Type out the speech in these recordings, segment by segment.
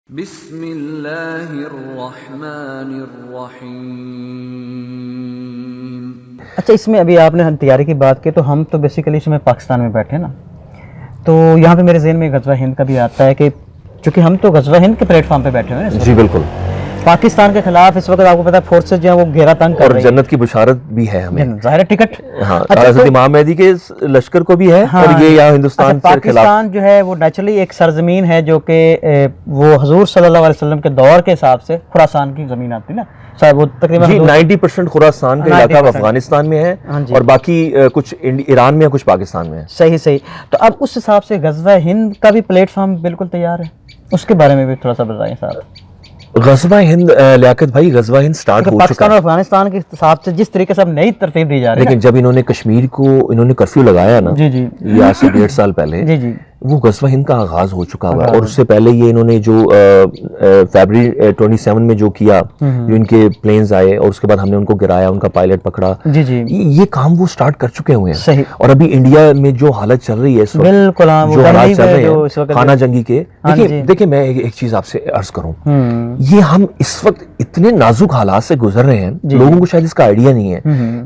بسم اللہ الرحمن الرحیم۔ اچھا، اس میں ابھی آپ نے تیاری کی بات کی تو ہم تو بیسیکلی اس میں پاکستان میں بیٹھے نا، تو یہاں پہ میرے ذہن میں غزوہ ہند کا بھی آتا ہے کہ چونکہ ہم تو غزوہ ہند کے پلیٹ فارم پہ بیٹھے ہوئے ہیں جی بالکل، پاکستان کے خلاف اس وقت آپ کو پتا ہے فورسز جو ہیں وہ گھیرا تنگ کر رہی ہیں، اور جنت کی بشارت بھی ہے ہمیں، ظاہر ہے ٹکٹ ہاں حضرت امام مہدی کے لشکر کو بھی ہے، اور یہ یہاں ہندوستان سے خلاف پاکستان جو ہے وہ نیچرلی ایک سرزمین ہے جو کہ وہ حضور صلی اللہ علیہ وسلم کے دور کے حساب سے خراسان کی زمین آتی ہے نا، شاید وہ تقریباً 90% خراسان کا علاقہ افغانستان میں ہے، اور باقی کچھ ایران میں ہے، کچھ پاکستان میں ہے۔ صحیح تو اب اس حساب سے غزوہ ہند کا بھی پلیٹ فارم بالکل تیار ہے، اس کے بارے میں بھی تھوڑا سا بتائیں صاحب۔ غزوہ ہند لیاقت بھائی، غزوہ ہند سٹارٹ ہو چکا پاکستان ہے، اور افغانستان کے حساب سے جس طریقے سے اب نئی ترتیب دی جا رہی ہے، لیکن جب انہوں نے کشمیر کو کرفیو لگایا نا، جی یہ آج سے 1.5 سال پہلے، وہ غزوہ ہند کا آغاز ہو چکا ہوا ہے۔ اور اس سے پہلے یہ انہوں نے جو فیبرری 27 میں جو کیا، جو ان کے پلینز آئے اور اس کے بعد ہم نے ان کو گرایا، ان کا پائلٹ پکڑا، یہ کام وہ سٹارٹ کر چکے ہوئے ہیں۔ اور ابھی انڈیا میں جو حالت چل رہی ہے اس وقت، جو حالات چل رہے ہیں خانہ جنگی کے، دیکھیں میں ایک چیز آپ سے عرض کروں، یہ ہم اس وقت اتنے نازک حالات سے گزر رہے ہیں، لوگوں کو شاید اس کا آئیڈیا نہیں ہے۔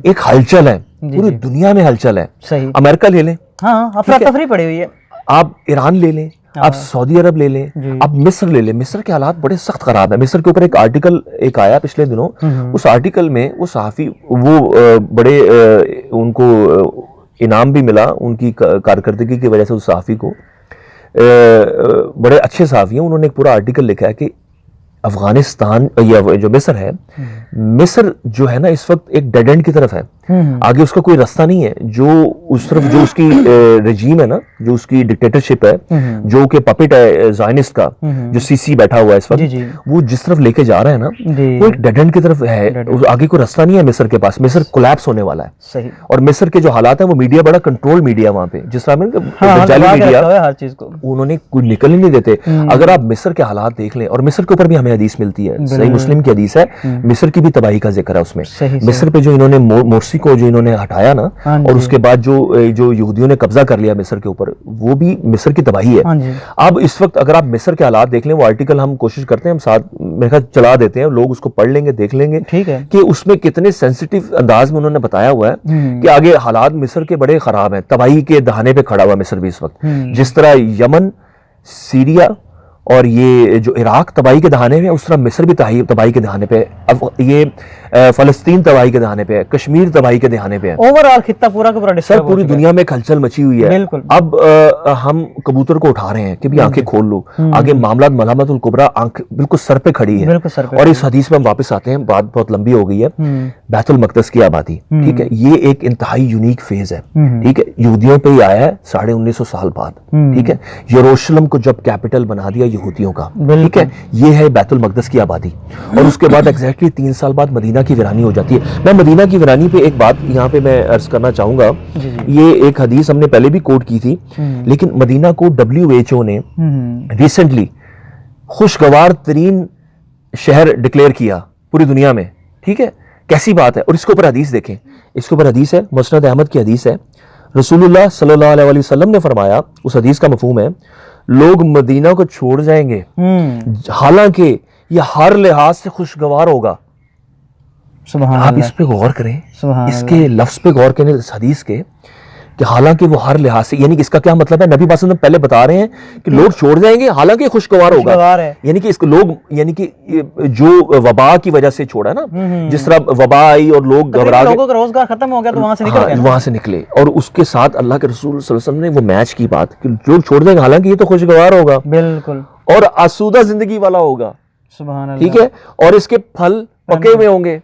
ایک ہلچل ہے، پوری دنیا میں ہلچل ہے، امریکہ لے لیں، ہاں افراتفری پڑی ہوئی ہے، آپ ایران لے لیں، آپ سعودی عرب لے لیں، آپ مصر لے لیں، مصر کے حالات بڑے سخت خراب ہیں۔ مصر کے اوپر ایک آرٹیکل آیا پچھلے دنوں، اس آرٹیکل میں وہ صحافی، وہ بڑے ان کو انعام بھی ملا ان کی کارکردگی کی وجہ سے، اس صحافی کو، بڑے اچھے صحافی ہیں، انہوں نے ایک پورا آرٹیکل لکھا ہے کہ افغانستان یا جو مصر ہے، مصر جو ہے نا اس وقت ایک ڈیڈ اینڈ کی طرف ہے، آگے اس کا کوئی رستہ نہیں ہے۔ جو اس طرف جو اس کی رجیم ہے نا، جو اس کی ڈکٹیٹرشپ ہے، جو کہ پپٹ ہے زائنسٹ کا، جو سی بیٹھا ہوا ہے اس وقت، وہ جس طرف لے کے جا رہا ہے نا، وہ ایک ڈیڈ اینڈ کی طرف ہے، آگے کوئی رستہ نہیں ہے مصر کے پاس، مصر کولیپس ہونے والا ہے۔ اور مصر کے جو حالات ہیں، وہ میڈیا بڑا کنٹرول میڈیا وہاں پہ، جس طرح جعلی میڈیا، انہوں نے کوئی نکل ہی نہیں دیتے۔ اگر آپ مصر کے حالات دیکھ لیں، اور مصر کے اوپر بھی ہمیں حدیث ملتی ہے، صحیح مسلم کی حدیث ہے، مصر کی بھی تباہی کا ذکر ہے اس میں۔ مصر پہ جو انہوں نے مورسی کو جو انہوں نے ہٹایا نا، اور اس کے بعد جو یہودیوں نے قبضہ کر لیا مصر کے اوپر، وہ بھی مصر کی تباہی ہے۔ اب اس وقت اگر آپ مصر کے حالات دیکھ لیں، وہ آرٹیکل ہم کوشش کرتے ہیں، ہم ساتھ میرے خیال چلا دیتے ہیں، لوگ اس کو پڑھ لیں گے، دیکھ لیں گے کہ اس میں کتنے سینسیٹیو انداز میں انہوں نے بتایا ہوا ہے کہ آگے حالات مصر کے بڑے خراب ہیں، تباہی کے دہانے پہ کھڑا ہوا مصر بھی اس وقت، جس طرح یمن، سیریا اور یہ جو عراق تباہی کے دہانے میں، اس طرح مصر بھی تباہی کے دہانے پہ، یہ فلسطین تباہی کے دہانے پہ ہے، کشمیر تباہی کے دہانے پہ ہے، اوورآل خطہ پورا کا پورا ڈسٹرب، پوری دنیا میں ہلچل مچی ہوئی ہے۔ اب ہم کبوتر کو اٹھا رہے ہیں کہ بھی آنکھیں کھول لو، آگے معاملات ملامت الکبریٰ آنکھ بالکل سر پہ کھڑی ہے۔ اور اس حدیث میں ہم واپس آتے ہیں، بات بہت لمبی ہو گئی ہے، بیت المقدس کی آبادی، ٹھیک ہے، یہ ایک انتہائی یونیک فیز ہے، ٹھیک ہے، یہودیوں پہ ہی آیا ہے 1950 سال بعد، ٹھیک ہے، یروشلم کو جب کیپٹل بنا دیا یہودیوں کا، ٹھیک ہے، یہ ہے بیت المقدس کی آبادی، اور اس کے بعد ایگزیکٹلی 3 سال بعد مدینہ کی ویرانی ہو جاتی ہے۔ میں مدینہ کی ویرانی پہ ایک بات یہاں پہ میں عرض کرنا چاہوں گا، یہ ایک حدیث ہم نے پہلے بھی کوٹ کی تھی، لیکن مدینہ کو WHO نے ریسنٹلی خوشگوار ترین شہر ڈکلیئر کیا پوری دنیا میں، ٹھیک ہے، کیسی بات ہے۔ اور اس کے اوپر حدیث دیکھیں، اس کے اوپر حدیث ہے، مسند احمد کی حدیث ہے، رسول اللہ صلی اللہ علیہ وسلم نے فرمایا، اس حدیث کا مفہوم ہے، لوگ مدینہ کو چھوڑ جائیں گے حالانکہ یہ ہر لحاظ سے خوشگوار ہوگا۔ آپ اس پہ غور کریں، اس کے لفظ پہ غور کریں، اس حدیث کے، کہ حالانکہ وہ ہر لحاظ سے، یعنی کہ اس کا کیا مطلب ہے؟ نبی پاک صلی اللہ علیہ وسلم پہلے بتا رہے ہیں کہ لوگ چھوڑ جائیں گے حالانکہ خوشگوار ہوگا، یعنی کہ اس کو لوگ، یعنی کہ جو وبا کی وجہ سے چھوڑا نا، جس طرح وبا آئی اور لوگ گھبرا گئے، لوگوں کا روزگار ختم ہو گیا تو وہاں سے نکلے، اور اس کے ساتھ اللہ کے رسول صلی اللہ علیہ وسلم نے وہ میچ کی بات کہ لوگ چھوڑ دیں گے حالانکہ یہ تو خوشگوار ہوگا، بالکل، اور آسودہ زندگی والا ہوگا، سبحان اللہ، ٹھیک ہے، اور اس کے پھل پکے ہوئے ہوں گے،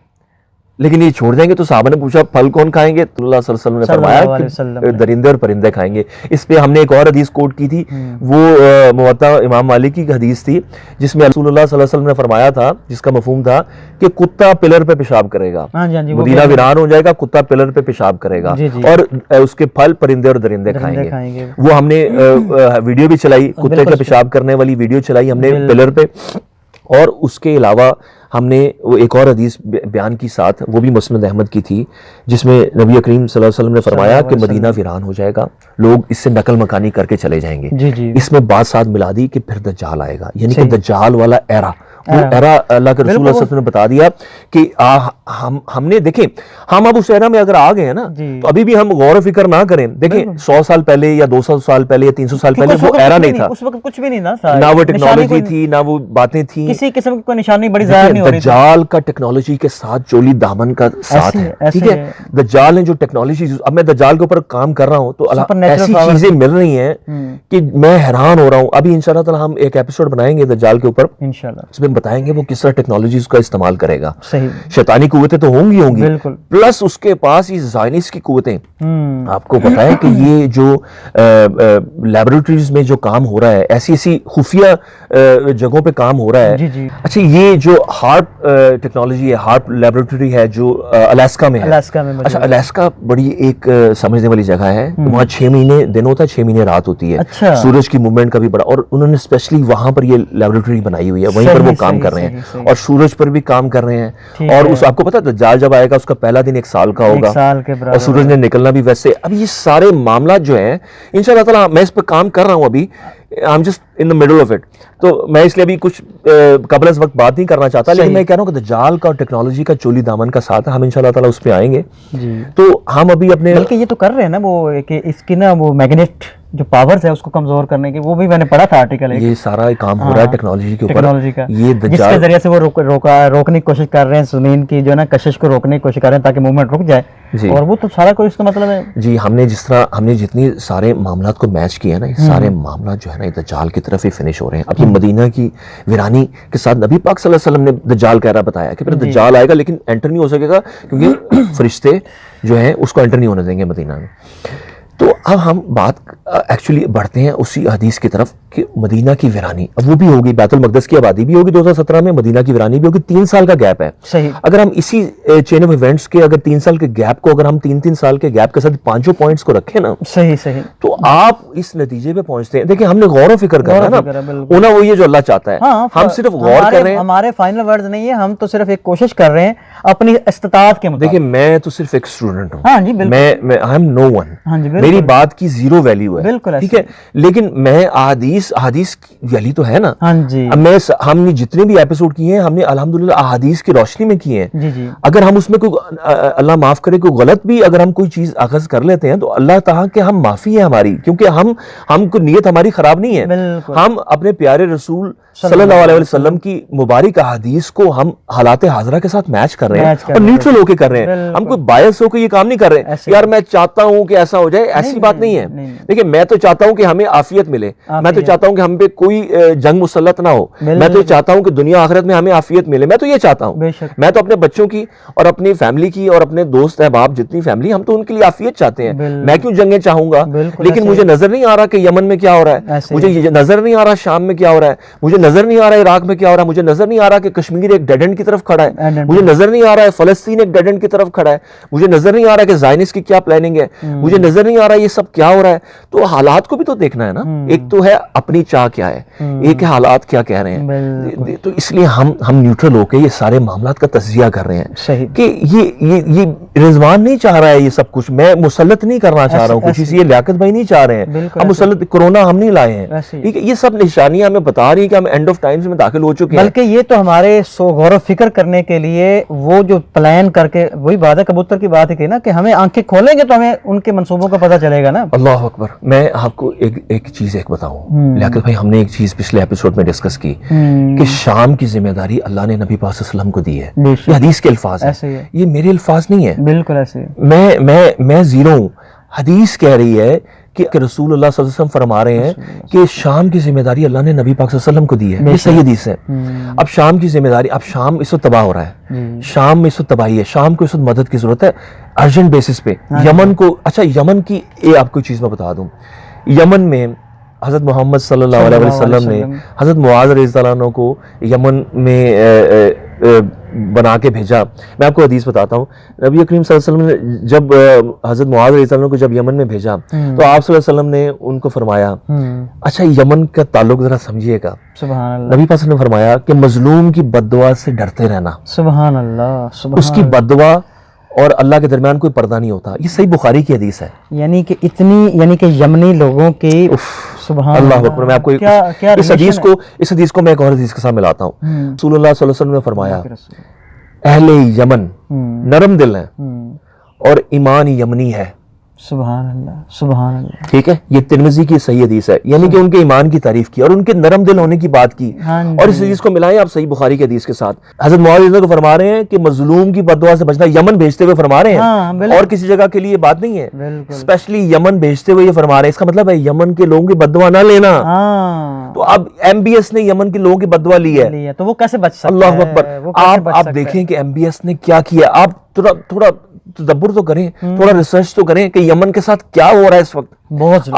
لیکن یہ چھوڑ دیں گے۔ تو صحابہ نے پوچھا پھل کون کھائیں گے؟ اللہ صلی اللہ علیہ وسلم نے فرمایا کہ درندے اور پرندے کھائیں گے۔ اس پہ ہم نے ایک اور حدیث کوٹ کی تھی، وہ موطا امام مالک کی حدیث تھی، جس میں رسول اللہ صلی اللہ علیہ وسلم نے فرمایا تھا، جس کا مفہوم تھا کہ کتا پلر پہ پیشاب کرے گا، مدینہ ویران ہو جائے گا، کتا پلر پہ پیشاب کرے گا، اور اس کے پھل پرندے اور درندے کھائیں گے۔ وہ ہم نے ویڈیو بھی چلائی، کتے کا پیشاب کرنے والی ویڈیو چلائی ہم نے پلر پہ، اور اس کے علاوہ ہم نے وہ ایک اور حدیث بیان کی ساتھ، وہ بھی مسند احمد کی تھی، جس میں نبی کریم صلی اللہ علیہ وسلم نے فرمایا کہ مدینہ ویران ہو جائے گا، لوگ اس سے نقل مکانی کر کے چلے جائیں گے۔ اس میں بات ساتھ ملا دی کہ پھر دجال آئے گا، یعنی کہ دجال والا ایرا، وہ ایرا اللہ کے رسول صلی اللہ علیہ وسلم نے بتا دیا کہ ہم نے دیکھیں، ہم اب اس ایرا میں اگر آ گئے ہیں نا تو ابھی بھی ہم غور و فکر نہ کریں۔ دیکھیں 100 سال پہلے یا 200 سال پہلے یا 300 سال پہلے وہ ایرا نہیں تھا، اس وقت کچھ بھی نہیں تھا، نہ وہ ٹیکنالوجی تھی، نہ وہ باتیں تھیں، کسی قسم کی کوئی نشانی بڑی ظاہر نہیں ہو رہی۔ دجال کا ٹیکنالوجی کے ساتھ چولی دامن کا ساتھ ہے، ٹھیک ہے۔ دجال نے جو ٹیکنالوجی، اب میں دجال کے اوپر کام کر رہا ہوں تو ایسی چیزیں مل رہی ہیں کہ میں حیران ہو رہا ہوں۔ ابھی انشاءاللہ تعالی ہم ایک ایپیسوڈ بنائیں گے دجال کے اوپر انشاءاللہ، اس میں بتائیں گے وہ کس طرح ٹیکنالوجیز کا استعمال کرے گا۔ شیطانی قوتیں تو ہوں گی، پلس اس کے پاس یہ زائنسٹ کی قوتیں۔ آپ کو پتا ہے کہ یہ جو لیبورٹریز میں جو کام ہو رہا ہے، ایسی ایسی خفیہ جگہوں پہ کام ہو رہا ہے۔ اچھا یہ جو ہارپ ٹیکنالوجی ہے، ہارپ لیبورٹری ہے جو الاسکا میں ہے، اچھا الاسکا بڑی ایک سمجھنے والی جگہ ہے، وہاں 6 مہینے دن ہوتا ہے، 6 مہینے رات ہوتی ہے، سورج کی موومنٹ کا بھی بڑا، اور انہوں نے اسپیشلی وہاں پر یہ لیبورٹری بنائی ہوئی ہے، وہیں پر وہ کام کر رہے ہیں اور سورج پر بھی کام کر رہے ہیں۔ اور اس آپ کو پتا دجال جب آئے گا اس کا پہلا دن 1 سال کا ہوگا، اور سورج نے نکلنا بھی ویسے۔ اب یہ سارے معاملات جو ہیں انشاءاللہ تعالیٰ میں اس پہ کام کر رہا ہوں، ابھی I'm just in the middle of it، تو میں اس لیے ابھی کچھ قبل از وقت بات نہیں کرنا چاہتا، لیکن میں کہہ رہا ہوں کہ دجال کا اور ٹیکنالوجی کا چولی دامن کا ساتھ ہے، ہم انشاءاللہ تعالیٰ اس پہ آئیں گے۔ تو ہم ابھی اپنے بلکہ یہ تو کر رہے ہیں نا وہ کہ اس کی نا وہ میگنیٹ جو پاورز ہے اس کو کمزور کرنے کی، وہ بھی میں نے پڑھا تھا آرٹیکل، یہ سارا کام ہو رہا ہے ٹیکنالوجی کے اوپر، یہ جس کے ذریعے سے وہ روکنے کی کوشش کر رہے ہیں، زمین کی جو نا کشش کو روکنے کی کوشش کر رہے ہیں تاکہ موومنٹ رک جائے، اور وہ تو سارا کوئی اس کا مطلب ہے جی ہم نے جس طرح ہم نے جتنی سارے معاملات کو میچ کیا نا، یہ سارے معاملات جو ہے نا دجال کی طرف ہی فنش ہو رہے ہیں۔ اب یہ مدینہ کی ویرانی کے ساتھ نبی پاک صلی اللہ علیہ وسلم نے دجال کہہ رہا بتایا کہ پھر دجال آئے گا لیکن انٹر نہیں ہو سکے گا کیونکہ فرشتے جو ہیں اس کو انٹر نہیں ہونے دیں گے مدینہ میں۔ تو اب ہم بات ایکچولی بڑھتے ہیں اسی حدیث کی طرف کہ مدینہ کی ویرانی، اب وہ بھی ہوگی، بیت المقدس کی آبادی بھی ہوگی 2017 میں، مدینہ کی ویرانی بھی ہوگی، 3 سال کا گیپ ہے۔ اگر ہم اسی چین آف ایونٹس کے اگر 3 سال کے گیپ کو اگر ہم 3 سال کے گیپ کے ساتھ 5 پوائنٹس کو رکھیں نا، تو آپ اس نتیجے پہ پہنچتے ہیں۔ دیکھیں ہم نے غور و فکر کرنا ہے نا، ہونا وہی ہے جو اللہ چاہتا ہے، ہم صرف غور کر رہے ہیں، ہمارے فائنل ورڈز نہیں ہے، ہم تو صرف ایک کوشش کر رہے ہیں اپنی استطاعت کے مطابق۔ دیکھیں میں تو صرف ایک اسٹوڈنٹ ہوں، میں آئی ایم نو ون، میری بات کی 0 ویلیو ہے، ٹھیک ہے، لیکن میں احادیث کی ویلی تو ہے نا۔ ہم نے جتنے بھی ایپیسوڈ کیے ہیں ہم نے الحمدللہ احادیث کی روشنی میں کیے ہیں۔ اگر ہم اس میں کوئی اللہ معاف کرے کوئی غلط بھی اگر ہم کوئی چیز اخذ کر لیتے ہیں تو اللہ تعالیٰ کہ ہم معافی ہے ہماری، کیونکہ ہم کو نیت ہماری خراب نہیں ہے، ہم اپنے پیارے رسول صلی اللہ علیہ وسلم کی مبارک احادیث کو ہم حالات حاضرہ کے ساتھ میچ کر رہے ہیں اور نیوٹرل ہو کے کر رہے ہیں، ہم کوئی بائس ہو کے یہ کام نہیں کر رہے یار میں چاہتا ہوں کہ ایسا ہو جائے، ایسی بات نہیں ہے۔ دیکھیں میں تو چاہتا ہوں کہ ہمیں عافیت ملے، میں تو چاہتا ہوں کہ ہم پہ کوئی جنگ مسلط نہ ہو، میں تو چاہتا ہوں کہ دنیا آخرت میں ہمیں عافیت ملے، میں تو یہ چاہتا ہوں، میں تو اپنے بچوں کی اور اپنی فیملی کی اور اپنے دوست احباب جتنی فیملی ہم تو ان کے لیے عافیت چاہتے ہیں، میں کیوں جنگیں چاہوں گا؟ لیکن مجھے نظر نہیں آ رہا کہ یمن میں کیا ہو رہا ہے، مجھے نظر نہیں آ رہا شام میں کیا ہو رہا ہے، مجھے نظر نہیں آ رہا عراق میں کیا ہو رہا ہے، مجھے نظر نہیں آ رہا کہ کشمیر ایک ڈیڈ اینڈ کی طرف کھڑا ہے، مجھے نظر نہیں آ رہا ہے فلسطین ایک ڈیڈ اینڈ کی طرف کھڑا ہے، مجھے نظر نہیں آ رہا کہ زائنسٹ کی کیا پلاننگ ہے، مجھے نظر نہیں آ رہا یہ سب کیا ہو رہا ہے۔ تو حالات کو بھی تو دیکھنا ہے نا، ایک تو ہے اپنی چاہ کیا ہے، ایک ہے حالات کیا کہہ رہے ہیں، تو اس لیے ہم نیوٹرل ہو کے یہ سارے معاملات کا تجزیہ کر رہے ہیں کہ یہ رضوان نہیں چاہ رہا ہے یہ سب کچھ، میں مسلط نہیں کرنا چاہ رہا ہوں کچھ، یہ لیاقت بھائی نہیں چاہ رہے ہیں، ہم مسلط کرونا ہم نہیں لائے ہیں، ٹھیک ہے، یہ سب نشانیاں ہمیں بتا رہی ہیں کہ ہم اینڈ آف ٹائمز میں داخل ہو چکے ہیں۔ بلکہ یہ تو ہمارے غور و فکر کرنے کے لیے وہ جو پلان کر کے، وہی بات ہے کبوتر کی بات ہے کہ نا کہ ہمیں آنکھیں کھولیں گے تو ہمیں ان کے منصوبوں کا پتہ چلے گا نا۔ اللہ اکبر۔ میں آپ کو ایک چیز بتاؤں لیاقت بھائی، ہم نے ایک چیز پچھلے ایپیسوڈ میں ڈسکس کی کہ شام کی ذمہ داری اللہ نے نبی پاک صلی اللہ علیہ وسلم کو دی ہے، یہ حدیث کے الفاظ ہیں، یہ میرے الفاظ نہیں ہے، بالکل ایسے میں زیرو ہوں، حدیث کہہ رہی ہے کہ رسول اللہ صلی اللہ علیہ وسلم فرما رہے ہیں کہ شام کی ذمہ داری اللہ نے نبی پاک صلی اللہ علیہ وسلم کو دی ہے، یہ صحیح حدیث ہے۔ اب شام کی ذمہ داری، اب شام اس وقت تباہ ہو رہا ہے، شام میں اس وقت تباہی ہے، شام کو اس وقت مدد کی ضرورت ہے ارجنٹ بیسس پہ۔ یمن کو، اچھا یمن کی آپ کو چیز میں بتا دوں، یمن میں حضرت محمد صلی اللہ علیہ وسلم نے حضرت معاذ رضی اللہ عنہ کو یمن میں بنا کے بھیجا. میں آپ کو حدیث بتاتا ہوں. نبی کریم صلی اللہ علیہ وسلم نے جب حضرت معاذ رضی اللہ عنہ کو جب یمن میں بھیجا تو آپ صلی اللہ علیہ وسلم نے ان کو فرمایا اچھا یمن کا تعلق ذرا سمجھیے گا. سبحان اللہ. نبی پاک نے فرمایا کہ مظلوم کی بد دعا سے ڈرتے رہنا. سبحان اللہ. اس کی بد دعا اور اللہ کے درمیان کوئی پردہ نہیں ہوتا. یہ صحیح بخاری کی حدیث ہے. یعنی کہ یمنی لوگوں کی سبحان اللہ اکبر. میں آپ کو اس حدیث کو میں ایک اور حدیث کے ساتھ ملاتا ہوں. رسول اللہ صلی اللہ علیہ وسلم نے فرمایا اہل یمن نرم دل ہیں اور ایمان یمنی ہے. سبحان اللہ. سبحان اللہ. ٹھیک ہے, یہ ترمذی کی صحیح حدیث ہے. یعنی کہ ان کے ایمان کی تعریف کی اور ان کے نرم دل ہونے کی بات کی, اور اس حدیث کو ملائیں آپ صحیح بخاری کی حدیث کے ساتھ. حضرت معاذ کو فرما رہے ہیں کہ مظلوم کی بد دعا سے بچنا, یمن بھیجتے ہوئے فرما رہے ہیں, اور کسی جگہ کے لیے یہ بات نہیں ہے, اسپیشلی یمن بھیجتے ہوئے یہ فرما رہے ہیں. اس کا مطلب ہے یمن کے لوگوں کی بد دعا نہ لینا. تو اب ایم بی ایس نے یمن کے لوگوں کی بد دعا لی ہے تو وہ کیسے بچ سکتا ہے؟ اللہ اکبر. آپ دیکھیں کہ ایم بی ایس نے کیا کیا. آپ تھوڑا تدبر تو کریں, تھوڑا ریسرچ تو کریں کہ یمن کے ساتھ کیا ہو رہا ہے اس وقت. بہت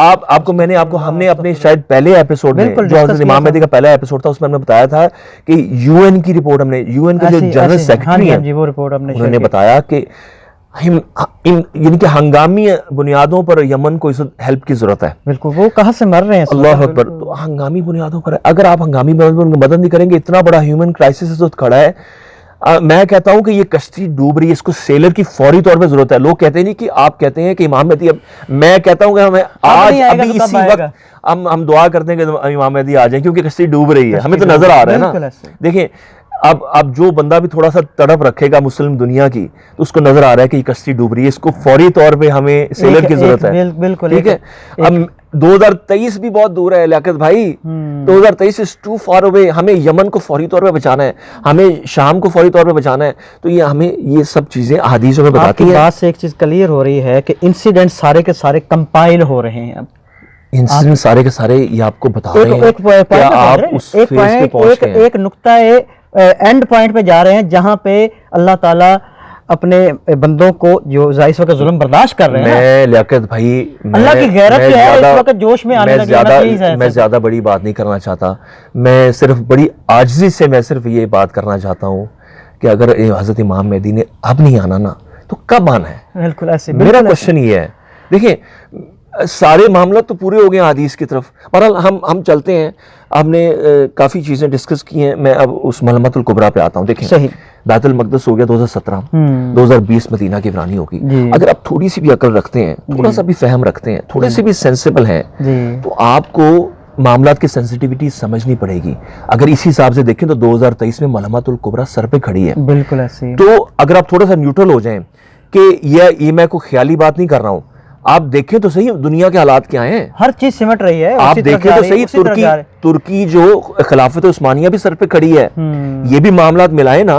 ہم نے اپنے شاید پہلے ایپیسوڈ میں جو حضرت امام مہدی کا پہلا ایپیسوڈ تھا اس میں ہم نے بتایا تھا کہ یو این کی رپورٹ, ہم نے یو این کا جو جنرل سیکرٹری ہیں انہوں نے بتایا کہ یعنی کہ ہنگامی بنیادوں پر یمن کو اس وقت ہیلپ کی ضرورت ہے. بالکل, وہ کہاں سے مر رہے ہیں. اللہ اکبر. تو ہنگامی بنیادوں پر اگر آپ ہنگامی بنیادوں پر مدد نہیں کریں گے, اتنا بڑا ہیومن کرائسس اس وقت کھڑا ہے. میں کہتا ہوں کہ یہ کشتی ڈوب رہی ہے, اس کو سیلر کی فوری طور پہ ضرورت ہے. لوگ کہتے ہیں نہیں کہ آپ کہتے ہیں کہ امام مہدی, میں کہتا ہوں کہ ہمیں آج ابھی اسی وقت ہم دعا کرتے ہیں کہ امام مہدی آ جائیں, کیونکہ کشتی ڈوب رہی ہے, ہمیں تو نظر آ رہا ہے نا. دیکھیں اب جو بندہ بھی تھوڑا سا تڑپ رکھے گا مسلم دنیا کی تو اس کو نظر آ رہا ہے کہ یہ کشتی ڈوب رہی ہے, اس کو فوری طور پہ ہمیں سیلر کی ضرورت ہے. ٹھیک ہے, اب 2023 بھی بہت دور ہے لیاقت بھائی, 2023 is too far away. ہمیں یمن کو فوری طور پہ بچانا ہے, ہمیں شام کو فوری طور پہ بچانا ہے. تو یہ ہمیں یہ سب چیزیں احادیث میں بتاتی ہیں. بات سے ایک چیز کلیئر ہو رہی ہے کہ انسیڈنٹ سارے کے سارے کمپائل ہو رہے ہیں. اب انسیڈنٹ سارے کے سارے یہ آپ کو بتا رہے ہیں کہ آپ اس فیز پہ پہنچ گئے ہیں. ایک نقطہ اینڈ پوائنٹ پہ جا رہے ہیں جہاں پہ اللہ تعالیٰ اپنے بندوں کو جو اس وقت ظلم برداشت کر رہے ہیں. میں لیاقت بھائی اللہ کی غیرت جو ہے اس وقت جوش میں آنے لگی. میں زیادہ بڑی بات نہیں کرنا چاہتا, میں صرف بڑی عاجزی سے میں صرف یہ بات کرنا چاہتا ہوں کہ اگر حضرت امام مہدی نے اب نہیں آنا نا تو کب آنا ہے. بالکل ایسے میرا کوشچن یہ ہے. دیکھیں سارے معاملات تو پورے ہو گئے ہیں حدیث کی طرف. بہرحال ہم چلتے ہیں. ہم نے کافی چیزیں ڈسکس کی ہیں. میں اب اس ملمت الکبریٰ پہ آتا ہوں. دیکھیں صحیح, بیت المقدس ہو گیا 2017, 2020 مدینہ کی ویرانی ہوگی. اگر آپ تھوڑی سی بھی عقل رکھتے ہیں, تھوڑا سا بھی فہم رکھتے ہیں, تھوڑے سے بھی سینسیبل ہیں, تو آپ کو معاملات کی سینسٹیوٹی سمجھنی پڑے گی. اگر اسی حساب سے دیکھیں تو 2023 میں ملمت الکبریٰ سر پہ کھڑی ہے. بالکل ایسے. تو اگر آپ تھوڑا سا نیوٹرل ہو جائیں کہ یہ میں کوئی خیالی بات نہیں کر رہا ہوں, آپ دیکھیں تو صحیح دنیا کے حالات کیا ہیں. ہر چیز سمٹ رہی ہے. آپ دیکھیں تو صحیح ترکی جو خلافت عثمانیہ بھی سر پہ کھڑی ہے. یہ بھی معاملات ملائے نا.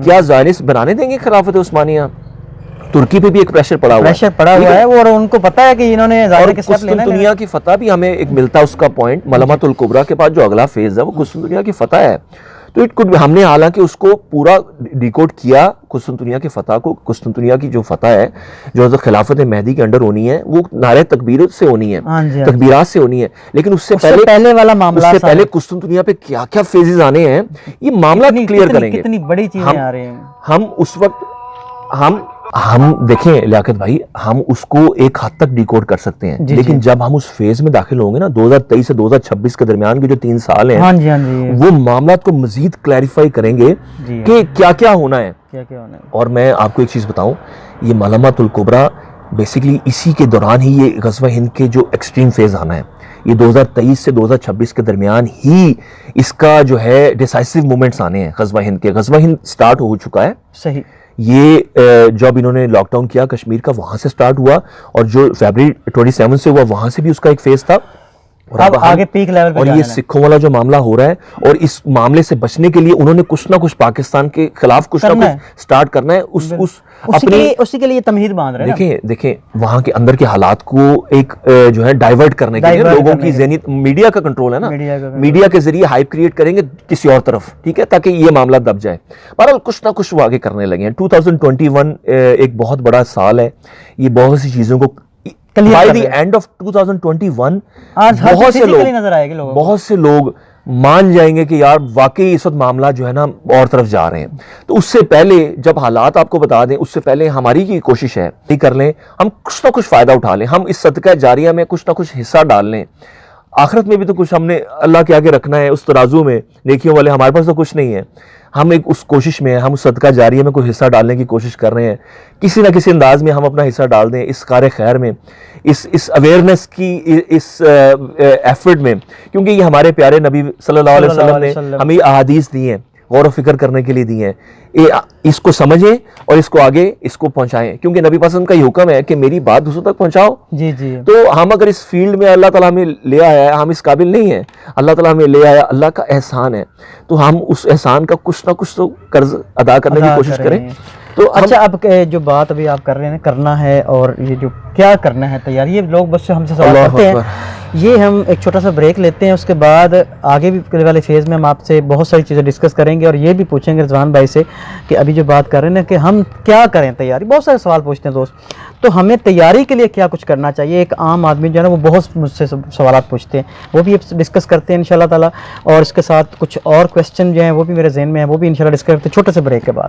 کیا زائنسٹ بنانے دیں گے خلافت عثمانیہ؟ ترکی پہ بھی ایک پریشر پڑا ہوا ہے اور ان کو پتا ہے کہ انہوں نے قسطنطنیہ کی فتح بھی ہمیں ایک ملتا ہے اس کا پوائنٹ. ملمت الکبریٰ کے بعد جو اگلا فیز ہے وہ قسطنطنیہ کی فتح ہے. تو ہم نے حالانکہ اس کو پورا ڈیکوڈ کیا قسطنطنیہ کی فتح کو. قسطنطنیہ کی جو فتح ہے جو حضرت خلافت مہدی کے انڈر ہونی ہے وہ نعرہ تکبیرت سے ہونی ہے, تکبیرات سے ہونی ہے. لیکن اس سے پہلے والا معاملہ, اس سے پہلے قسطنطنیہ پہ کیا کیا فیزز آنے ہیں یہ معاملہ کلیئر کریں گے. کتنی بڑی چیزیں آ رہی ہیں. ہم اس وقت ہم دیکھیں لیاقت بھائی, ہم اس کو ایک حد تک ڈیکوڈ کر سکتے ہیں. لیکن جب ہم اس فیز میں داخل ہوں گے نا 2023 سے 2026 کے درمیان کے جو 3 سال ہیں وہ معاملات کو مزید کلیریفائی کریں گے کہ کیا کیا ہونا ہے. اور میں آپ کو ایک چیز بتاؤں, یہ ملمت الکبریٰ بیسیکلی اسی کے دوران ہی یہ غزوہ ہند کے جو ایکسٹریم فیز آنا ہے یہ 2023 سے 2026 کے درمیان ہی اس کا جو ہے ڈیسائسو مومنٹس آنے ہیں غزوہ ہند کے. غزوہ ہند سٹارٹ ہو چکا ہے. صحیح. یہ جب انہوں نے لاک ڈاؤن کیا کشمیر کا وہاں سے سٹارٹ ہوا, اور جو فیبرری 27 سے ہوا وہاں سے بھی اس کا ایک فیز تھا. اب آگے پیک لیول پہ اور یہ سکھوں والا جو معاملہ ہو رہا ہے, اور اس معاملے سے بچنے کے لیے انہوں نے کچھ نہ کچھ پاکستان کے خلاف کچھ نہ کچھ سٹارٹ کرنا ہے. اسی کے لیے تمہید باندھ رہے ہیں. دیکھیں وہاں کے اندر کے حالات کو ایک جو ہے ڈائیورٹ کرنے کے لیے لوگوں کی ذہنیت, میڈیا کا کنٹرول ہے نا, میڈیا کے ذریعے ہائپ کریٹ کریں گے کسی اور طرف, ٹھیک ہے, تاکہ یہ معاملہ دب جائے. بہرحال کچھ نہ کچھ وہ آگے کرنے لگے ہیں. 2021 ایک بہت بڑا سال ہے. یہ بہت سی چیزوں کو by the end of 2021 بہت سے لوگ مان جائیں گے کہ یار واقعی اس وقت معاملہ جو ہے نا اور طرف جا رہے ہیں. تو اس سے پہلے جب حالات آپ کو بتا دیں, اس سے پہلے ہماری کی کوشش ہے یہ کر لیں, ہم کچھ نہ کچھ فائدہ اٹھا لیں, ہم اس صدقہ جاریہ میں کچھ نہ کچھ حصہ ڈال لیں. آخرت میں بھی تو کچھ ہم نے اللہ کے آگے رکھنا ہے, اس ترازو میں نیکیوں والے, ہمارے پاس تو کچھ نہیں ہے. ہم ایک اس کوشش میں, ہم اس صدقہ جاریہ میں کوئی حصہ ڈالنے کی کوشش کر رہے ہیں, کسی نہ کسی انداز میں ہم اپنا حصہ ڈال دیں اس کار خیر میں, اس اویئرنیس کی, اس ایفرٹ میں, کیونکہ یہ ہمارے پیارے نبی صلی اللہ علیہ وسلم نے ہمیں احادیث دی ہیں, غور و فکر کرنے کے لیے دی ہیں. اس کو سمجھیں اور اس کو آگے اس کو پہنچائیں, کیونکہ نبی پاک کا یہ حکم ہے کہ میری بات دوسروں تک پہنچاؤ. جی جی. تو ہم اگر اس فیلڈ میں اللہ تعالیٰ ہمیں لے آیا ہے, ہم اس قابل نہیں ہیں, اللہ تعالیٰ ہمیں لے آیا, اللہ کا احسان ہے, تو ہم اس احسان کا کچھ نہ کچھ تو قرض ادا کرنے کی کوشش کریں. تو اچھا, اب جو بات ابھی آپ کر رہے ہیں کرنا ہے, اور یہ جو کیا کرنا ہے تیاری, یہ لوگ بس ہم سے سوال کرتے ہیں. یہ ہم ایک چھوٹا سا بریک لیتے ہیں, اس کے بعد آگے بھی والے فیز میں ہم آپ سے بہت ساری چیزیں ڈسکس کریں گے, اور یہ بھی پوچھیں گے رضوان بھائی سے کہ ابھی جو بات کر رہے ہیں کہ ہم کیا کریں تیاری. بہت سارے سوال پوچھتے ہیں دوست, تو ہمیں تیاری کے لیے کیا کچھ کرنا چاہیے. ایک عام آدمی جو ہے نا وہ بہت مجھ سے سوالات پوچھتے ہیں, وہ بھی ڈسکس کرتے ہیں انشاءاللہ تعالیٰ, اور اس کے ساتھ کچھ اور کویسچن جو ہیں وہ بھی میرے ذہن میں ہیں, وہ بھی انشاءاللہ ڈسکس کرتے ہیں چھوٹے سے بریک کے بعد.